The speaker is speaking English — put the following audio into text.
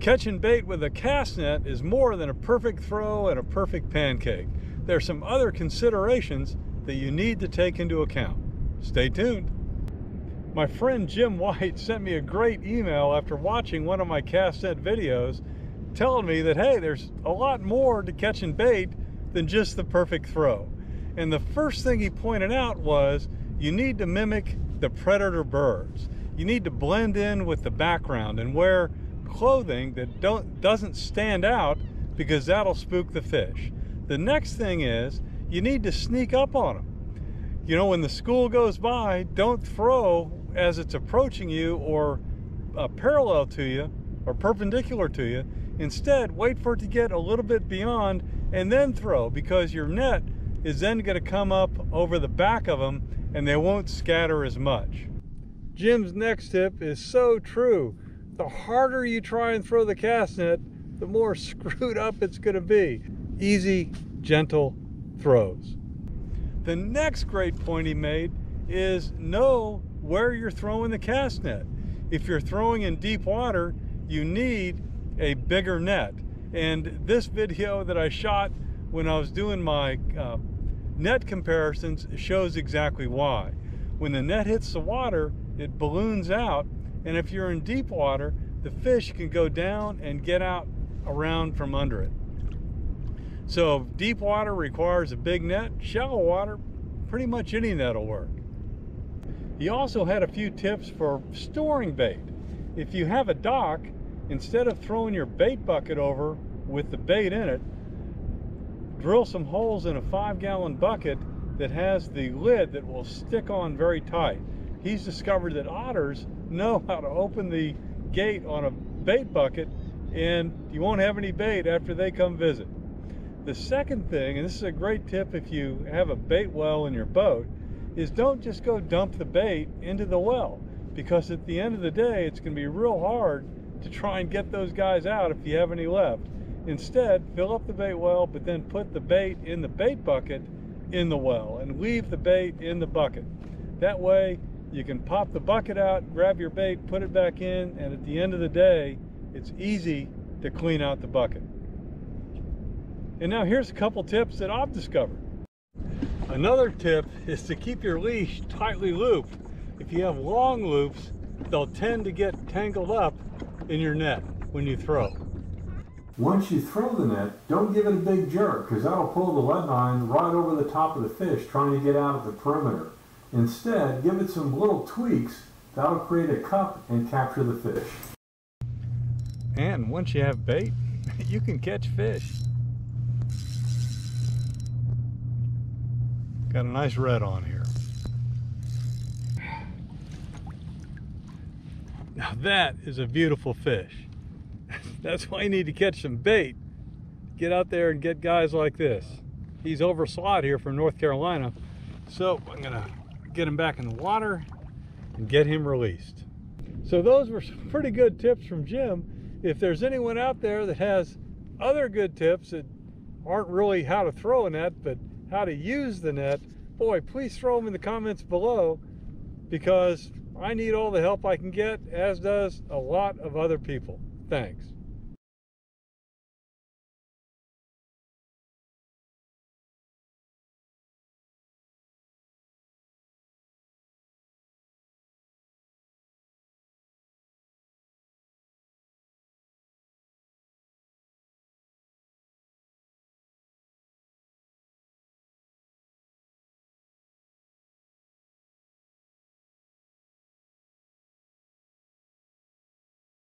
Catching bait with a cast net is more than a perfect throw and a perfect pancake. There are some other considerations that you need to take into account. Stay tuned. My friend Jim White sent me a great email after watching one of my cast net videos telling me that, hey, there's a lot more to catching bait than just the perfect throw. And the first thing he pointed out was you need to mimic the predator birds. You need to blend in with the background and wear clothing that doesn't stand out, because that'll spook the fish. The next thing is you need to sneak up on them. You know, when the school goes by, don't throw as it's approaching you or parallel to you or perpendicular to you. Instead, wait for it to get a little bit beyond and then throw, because your net is then going to come up over the back of them and they won't scatter as much. Jim's next tip is so true. The harder you try and throw the cast net, the more screwed up it's going to be. Easy, gentle throws. The next great point he made is know where you're throwing the cast net. If you're throwing in deep water, you need a bigger net. And this video that I shot when I was doing my net comparisons shows exactly why. When the net hits the water, it balloons out, and if you're in deep water, the fish can go down and get out around from under it. So deep water requires a big net. Shallow water, pretty much any net will work. He also had a few tips for storing bait. If you have a dock, instead of throwing your bait bucket over with the bait in it, drill some holes in a 5-gallon bucket that has the lid that will stick on very tight. He's discovered that otters know how to open the gate on a bait bucket, and you won't have any bait after they come visit. The second thing, and this is a great tip if you have a bait well in your boat, is don't just go dump the bait into the well, because at the end of the day it's going to be real hard to try and get those guys out if you have any left. Instead, fill up the bait well, but then put the bait in the bait bucket in the well and leave the bait in the bucket. That way you can pop the bucket out, grab your bait, put it back in, and at the end of the day, it's easy to clean out the bucket. And now here's a couple tips that I've discovered. Another tip is to keep your leash tightly looped. If you have long loops, they'll tend to get tangled up in your net when you throw. Once you throw the net, don't give it a big jerk, because that'll pull the lead line right over the top of the fish trying to get out of the perimeter. Instead, give it some little tweaks. That'll create a cup and capture the fish. And once you have bait, you can catch fish. Got a nice red on here. Now that is a beautiful fish. That's why you need to catch some bait. Get out there and get guys like this. He's over slot here from North Carolina. So I'm gonna get him back in the water and get him released. So those were some pretty good tips from Jim. If there's anyone out there that has other good tips that aren't really how to throw a net, but how to use the net, boy, please throw them in the comments below, because I need all the help I can get, as does a lot of other people. Thanks.